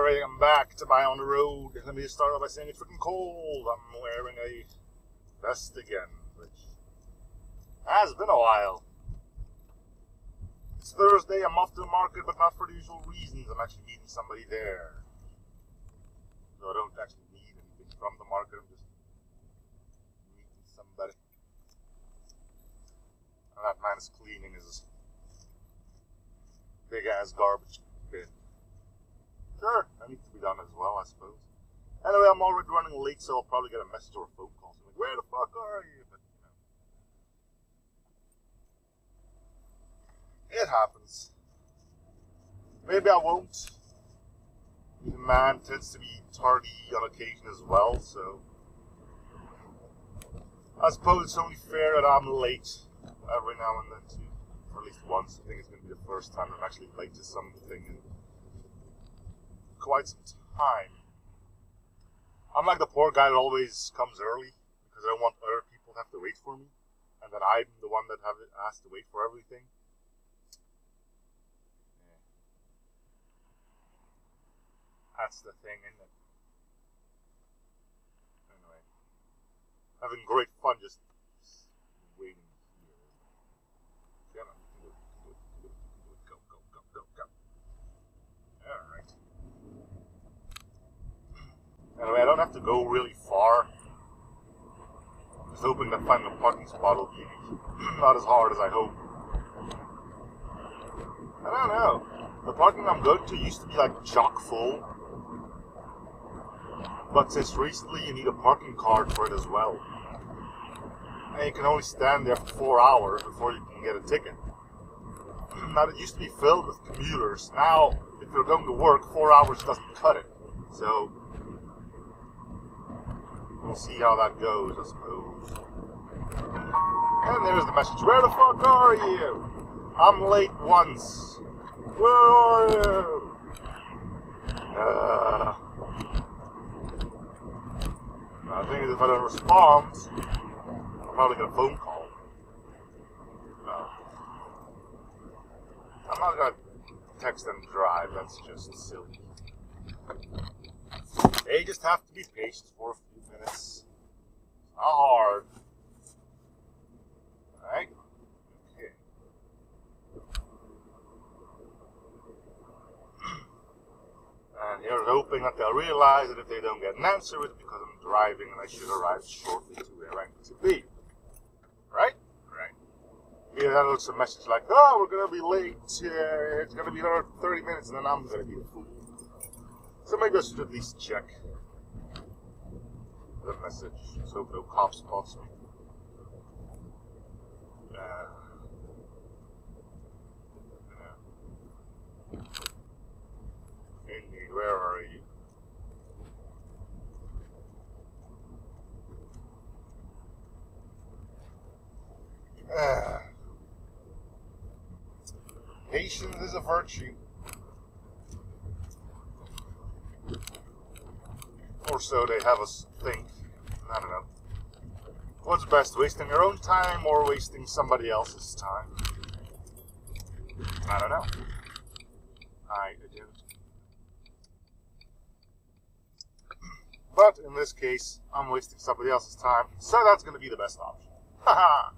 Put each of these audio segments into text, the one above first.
Alright, I'm back to my on the road. Let me just start off by saying it's freaking cold. I'm wearing a vest again, which has been a while. It's Thursday, I'm off to the market, but not for the usual reasons. I'm actually meeting somebody there. So I don't actually need anything from the market, I'm just meeting somebody. And that man is cleaning his big ass garbage bin. Sure, that needs to be done as well, I suppose. Anyway, I'm already running late, so I'll probably get a message or a phone call. So like, where the fuck are you? But, it happens. Maybe I won't. The man tends to be tardy on occasion as well, so I suppose it's only fair that I'm late every now and then too. Or at least once. I think it's going to be the first time I'm actually late to something in quite some time. I'm like the poor guy that always comes early because I don't want other people to have to wait for me, and then I'm the one that has to wait for everything. Yeah. That's the thing, isn't it? Anyway, having great fun just waiting here. Come on, you can do it. Go. Alright. Anyway, I don't have to go really far. Just hoping to find a parking spot will be not as hard as I hope. I don't know. The parking I'm going to used to be like chock full. But since recently you need a parking card for it as well. And you can only stand there for 4 hours before you can get a ticket. Now it used to be filled with commuters. Now, if you're going to work, 4 hours doesn't cut it. So we'll see how that goes, I suppose. And there's the message. Where the fuck are you? I'm late once. Where are you? I think if I don't respond, I'll probably get a phone call. I'm not gonna text and drive, that's just silly. They just have to be patient for a few minutes. Not hard. Alright? Okay. And here's hoping that they'll realize that if they don't get an answer, it's because I'm driving and I should arrive shortly to where I need to be. Right? Right. Yeah, that looks a message like, oh, we're gonna be late. It's gonna be another 30 minutes and then I'm gonna be the fool. So maybe I should at least check the message so no cops spots me. Indeed, where are you? Patience is a virtue. Or so they have us think. I don't know. What's best, wasting your own time or wasting somebody else's time? I don't know. I do. But in this case, I'm wasting somebody else's time, so that's going to be the best option. Haha!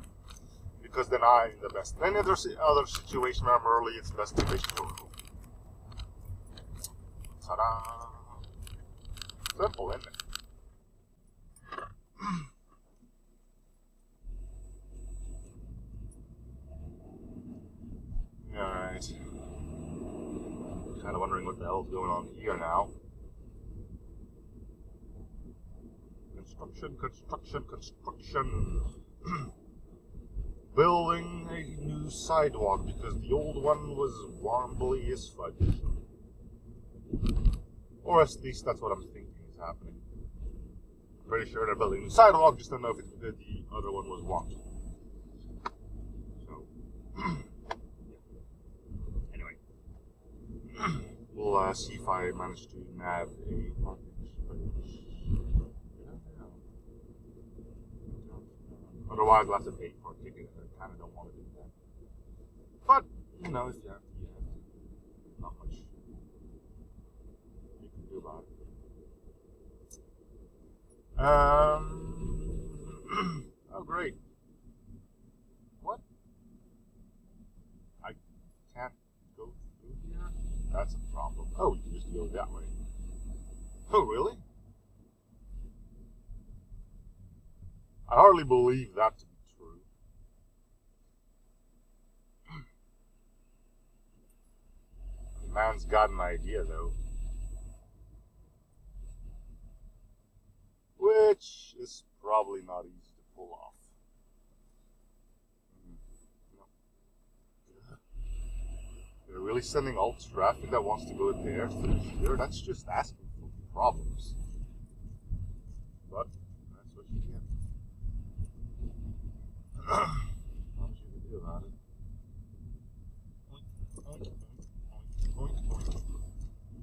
Because then I'm the best. In any other situation where I'm early, it's best to wait for. Ta-da! Simple, isn't it? Alright. Kind of wondering what the hell's going on here now. Construction. Building a new sidewalk because the old one was wobbly as fudge. Or at least that's what I'm thinking is happening. I'm pretty sure they're building a new sidewalk, just don't know if it's because the other one was wobbly. So, anyway. We'll see if I manage to nab a parking space. Otherwise, I'll have to pay for a ticket. I kind of don't want to do that. But, you know, if you have to, you have to. Not much you can Oh, great. What? I can't go through here? That's a problem. Oh, you can just go that way. Oh, really? I hardly believe that to be true. The man's got an idea, though. Which is probably not easy to pull off. No. They're really sending all traffic that wants to go there through here. That's just asking for problems. But that's what you get. Not much you can do about it.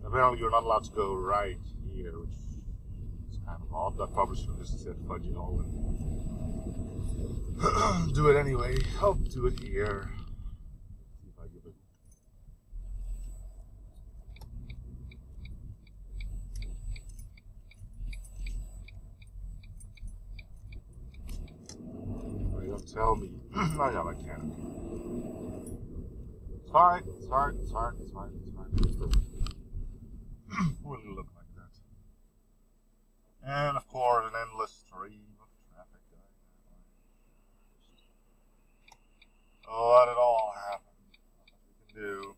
Apparently you're not allowed to go right here, which is kind of odd. I probably should have just said fudge it all and do it anyway. I'll do it here. See if I give it. Don't tell me. I know I can. It's fine. It's fine. It's fine. It's fine. It's fine. Wouldn't look like that. And of course, an endless stream of traffic going that way. Let it all happen. Nothing we can do.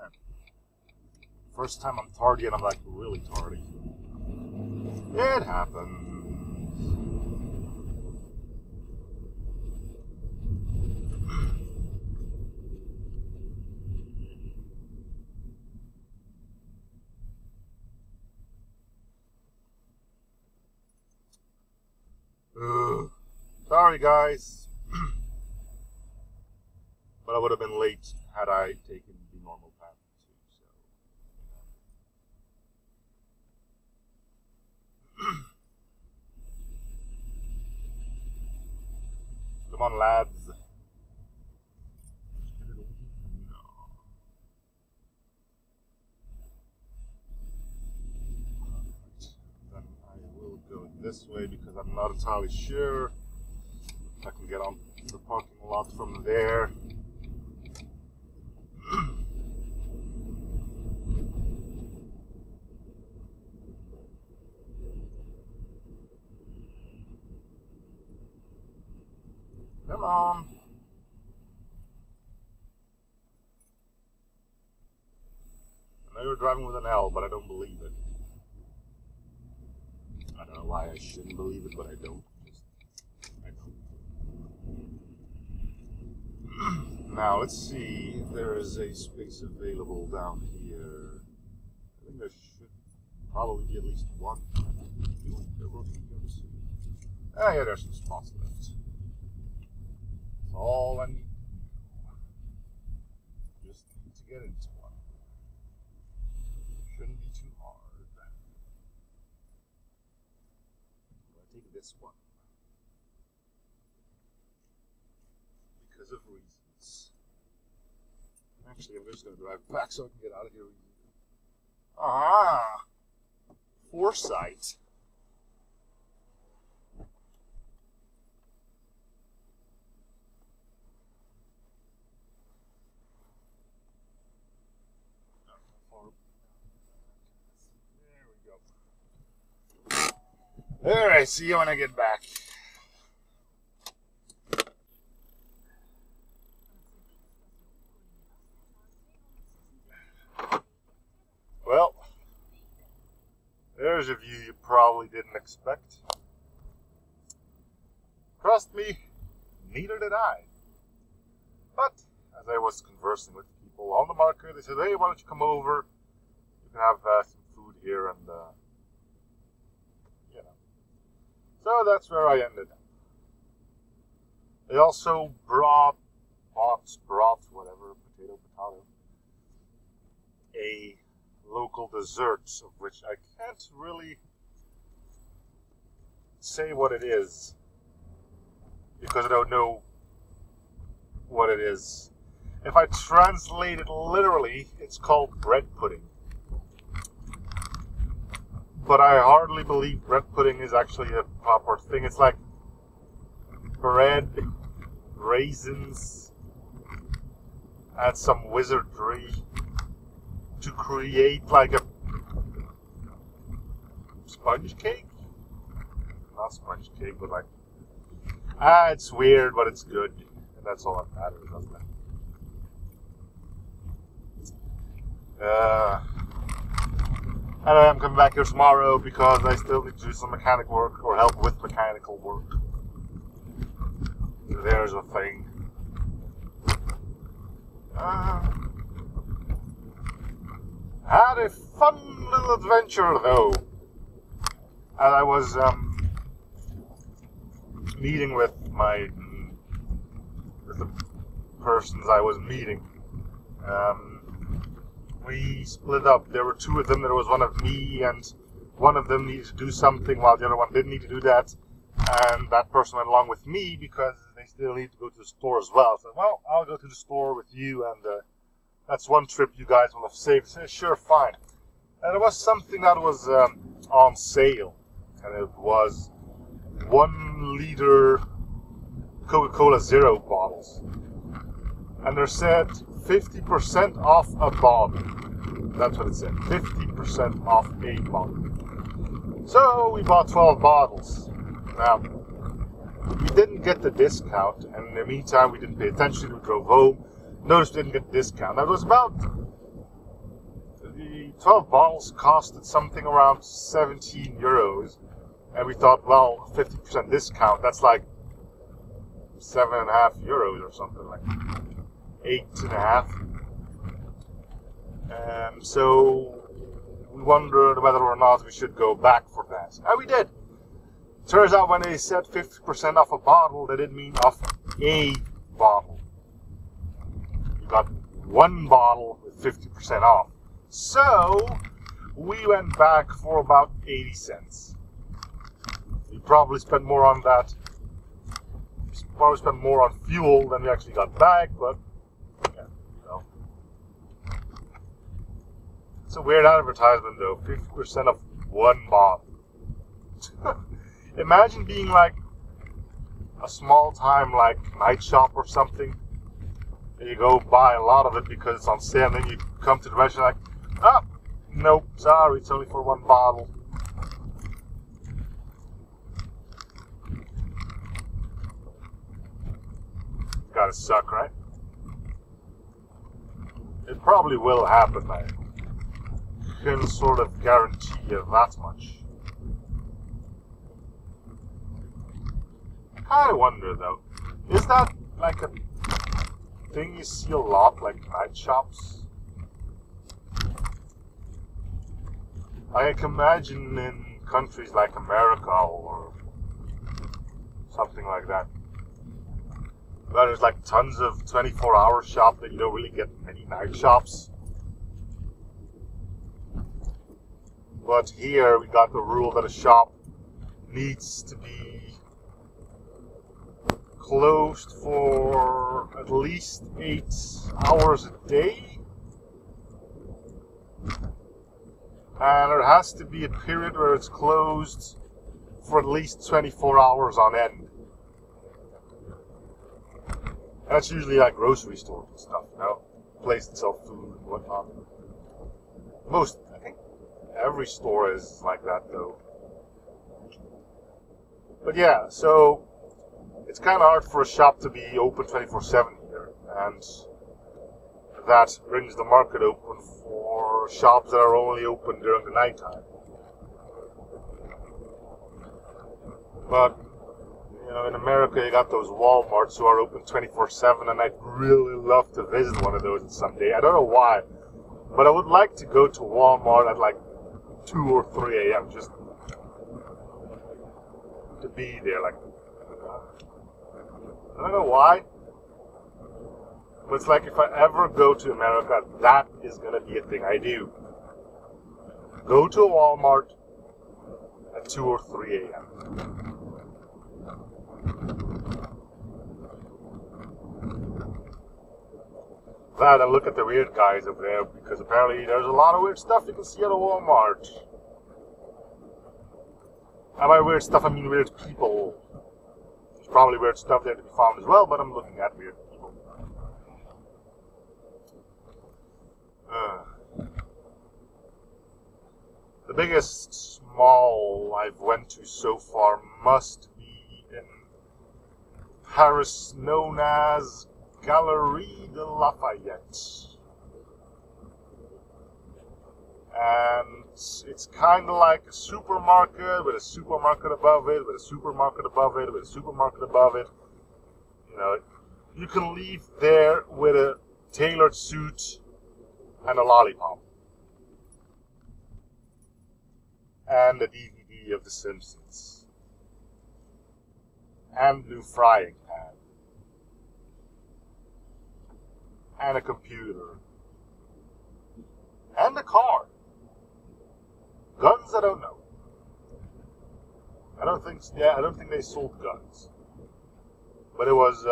And first time I'm tardy, and I'm like really tardy. It happens. Sorry, guys. But I would have been late had I taken the normal path too, so. Come on, lads. No. Then I will go this way because I'm not entirely sure if I can get on the parking lot from there. Come on. I know you're driving with an L, but I don't believe it. I don't know why I shouldn't believe it, but I don't. I don't. Now, let's see if there is a space available down here. I think there should probably be at least one. Ah, yeah, there's some spots left. That's all I need to do. Just need to get into one. Shouldn't be too hard. I'll take this one. Because of reasons. Actually, I'm just going to drive back so I can get out of here easily. Ah! Foresight. Alright, see you when I get back. Well, there's a view you probably didn't expect. Trust me, neither did I. But, as I was conversing with people on the market, they said, hey, why don't you come over? You can have some food here and, you know. So that's where I ended up. They also brought, whatever, potato, a local dessert, of which I can't really say what it is, because I don't know what it is. If I translate it literally, it's called bread pudding. but I hardly believe bread pudding is actually a proper thing. It's like bread, raisins, and some wizardry to create like a sponge cake? Not sponge cake, but like... it's weird, but it's good. And that's all that matters, doesn't it? And I'm coming back here tomorrow because I still need to do some mechanic work or help with mechanical work. So there's a thing. Had a fun little adventure though. And I was meeting with the persons I was meeting. We split up. There were two of them. There was one of me, and one of them needed to do something while the other one didn't need to do that. And that person went along with me because they still need to go to the store as well. So, well, I'll go to the store with you, and that's one trip you guys will have saved. I said, sure, fine. And there was something that was on sale, and it was 1 liter Coca-Cola Zero bottles. And they said 50% off a bottle. That's what it said. 50% off a bottle. So we bought 12 bottles. Now, we didn't get the discount, and in the meantime, we didn't pay attention. We drove home. Noticed we didn't get the discount. Now, it was about... The 12 bottles costed something around 17 euros. And we thought, well, 50% discount, that's like 7.5 euros or something, like 8.5. So we wondered whether or not we should go back for that. And we did. Turns out when they said 50% off a bottle, they didn't mean off a bottle. You got 1 bottle with 50% off. So we went back for about 80 cents. We probably spent more on that. We probably spent more on fuel than we actually got back, but yeah, you know. It's a weird advertisement though. 50% of 1 bottle. Imagine being like a small time like night shop or something. And you go buy a lot of it because it's on sale, and then you come to the restaurant like, oh, nope, sorry, it's only for 1 bottle. Gotta suck, right? It probably will happen, I can sort of guarantee you that much. I wonder though, is that like a thing you see a lot, like night shops? I can imagine in countries like America or something like that. But there's like tons of 24-hour shops that you don't really get many night shops. But here we got the rule that a shop needs to be closed for at least 8 hours a day. And there has to be a period where it's closed for at least 24 hours on end. And that's usually like grocery stores and stuff, you know? Places that sell food and whatnot. I think every store is like that though. But yeah, so it's kind of hard for a shop to be open 24/7 here. And that brings the market open for shops that are only open during the nighttime. But you know, in America, you got those Walmarts who are open 24/7, and I'd really love to visit one of those someday. I don't know why, but I would like to go to Walmart at like 2 or 3 a.m. just to be there. Like, I don't know why, but it's like if I ever go to America, that is going to be a thing I do. Go to a Walmart at 2 or 3 a.m. That and look at the weird guys over there, because apparently there's a lot of weird stuff you can see at a Walmart. And by weird stuff, I mean weird people. There's probably weird stuff there to be found as well, but I'm looking at weird people. The biggest mall I've went to so far must be in Paris, known as Galerie de Lafayette. And it's kind of like a supermarket with a supermarket above it, with a supermarket above it, with a supermarket above it. You know, you can leave there with a tailored suit and a lollipop. And a DVD of The Simpsons. And a new frying pan. And a computer. And a car. Guns, I don't know. I don't think they sold guns. But it was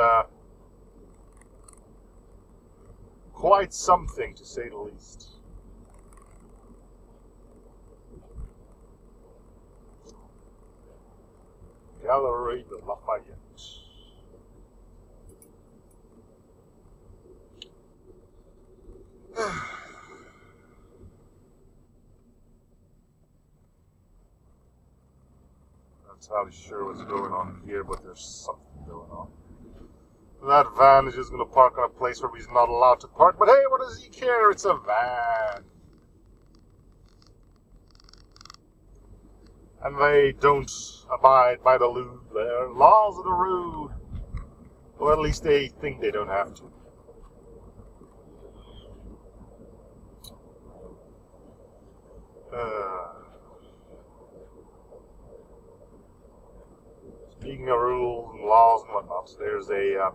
quite something, to say the least. Galerie de Lafayette. Not entirely sure what's going on here, but there's something going on. That van is just going to park on a place where he's not allowed to park, but hey, what does he care? It's a van. And they don't abide by the laws of the road. Or at least they think they don't have to. Speaking of rules and laws and whatnot, there's a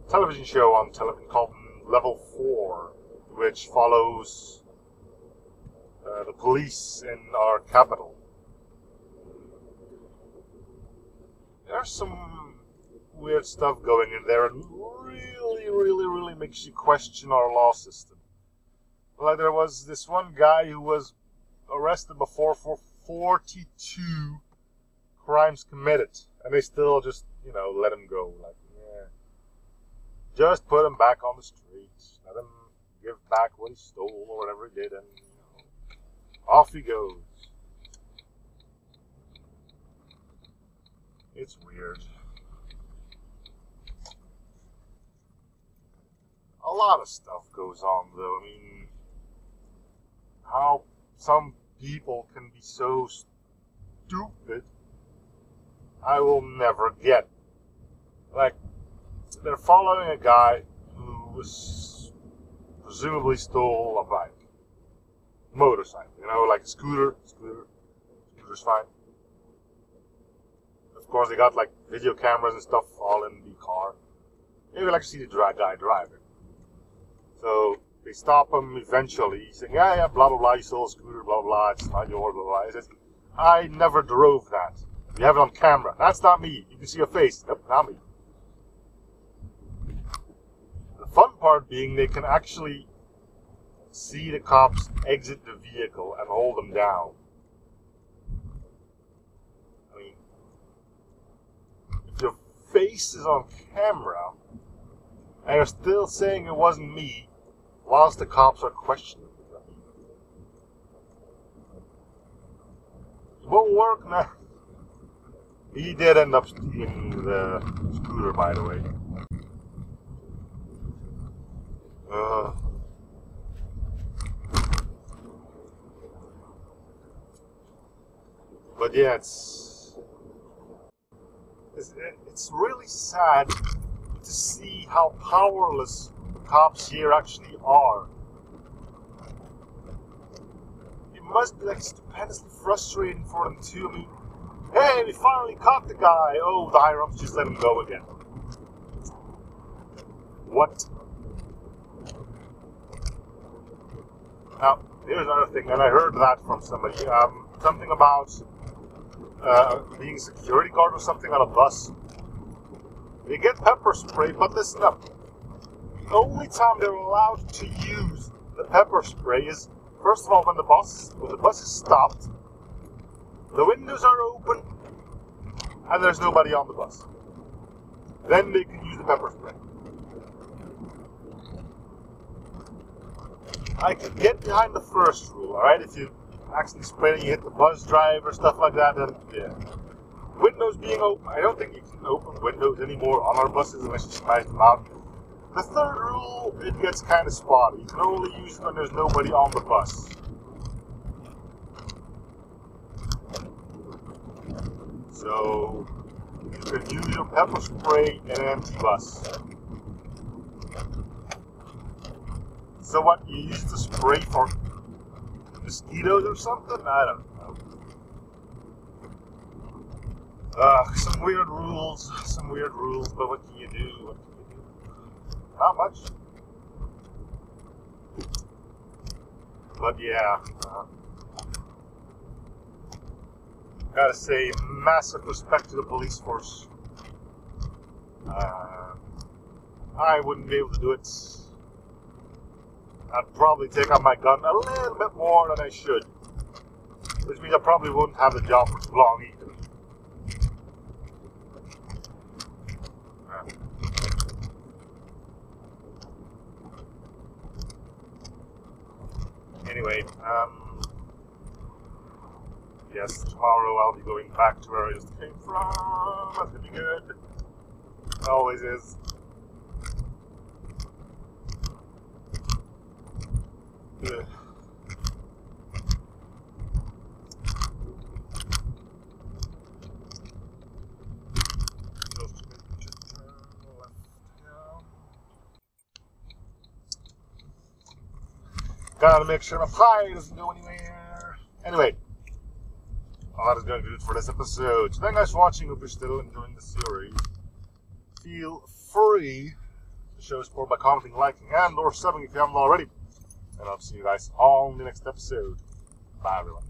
television show on television called Level 4, which follows the police in our capital. There's some weird stuff going in there, and really makes you question our law system. Like, there was this one guy who was arrested before for 42 crimes committed, and they still just, let him go. Like, yeah, just put him back on the streets, let him give back what he stole or whatever he did, and off he goes. It's weird. A lot of stuff goes on, though. I mean, how some people can be so stupid, I will never get. Like, they're following a guy who was presumably stole a bike. Motorcycle, like a scooter. Scooter's fine. Of course, they got like video cameras and stuff all in the car. You can actually see the guy driving. So they stop him eventually. He's saying, yeah, blah blah blah. You stole a scooter, blah blah. It's not yours, blah blah. He says, I never drove that. You have it on camera. That's not me. You can see your face. Nope, not me. The fun part being they can actually see the cops exit the vehicle and hold them down. I mean, if your face is on camera and you're still saying it wasn't me whilst the cops are questioning you, it won't work now. He did end up stealing the scooter, by the way. But yeah, it's really sad to see how powerless the cops here actually are. It must be like stupendously frustrating for them too. I mean, hey, we finally caught the guy. Oh, the higher ups just let him go again. What? Now, here's another thing, and I heard that from somebody. Something about being a security guard or something on a bus. They get pepper spray, but listen up. The only time they're allowed to use the pepper spray is, first of all, when the bus is stopped, the windows are open, and there's nobody on the bus. Then they can use the pepper spray. I can get behind the first rule, alright? If you accidentally spray and you hit the bus driver, stuff like that, then yeah. Windows being open, I don't think you can open windows anymore on our buses unless you smash them out. The third rule, it gets kind of spotty. You can only use it when there's nobody on the bus. So, you can use your pepper spray in an empty bus. So what, you use the spray for mosquitoes or something? I don't know. Some weird rules, but what can you do? Not much. But yeah, gotta say, massive respect to the police force. I wouldn't be able to do it. I'd probably take out my gun a little bit more than I should. Which means I probably wouldn't have the job for too long either. Anyway, yes, tomorrow I'll be going back to where I just came from. That's gonna be good. It always is. Ugh. Gotta make sure my pie doesn't go anywhere. Anyway, that is going to do it for this episode. So thank you guys for watching. Hope you're still enjoying the series. Feel free to show support by commenting, liking, and or subbing if you haven't already. And I'll see you guys all in the next episode. Bye, everyone.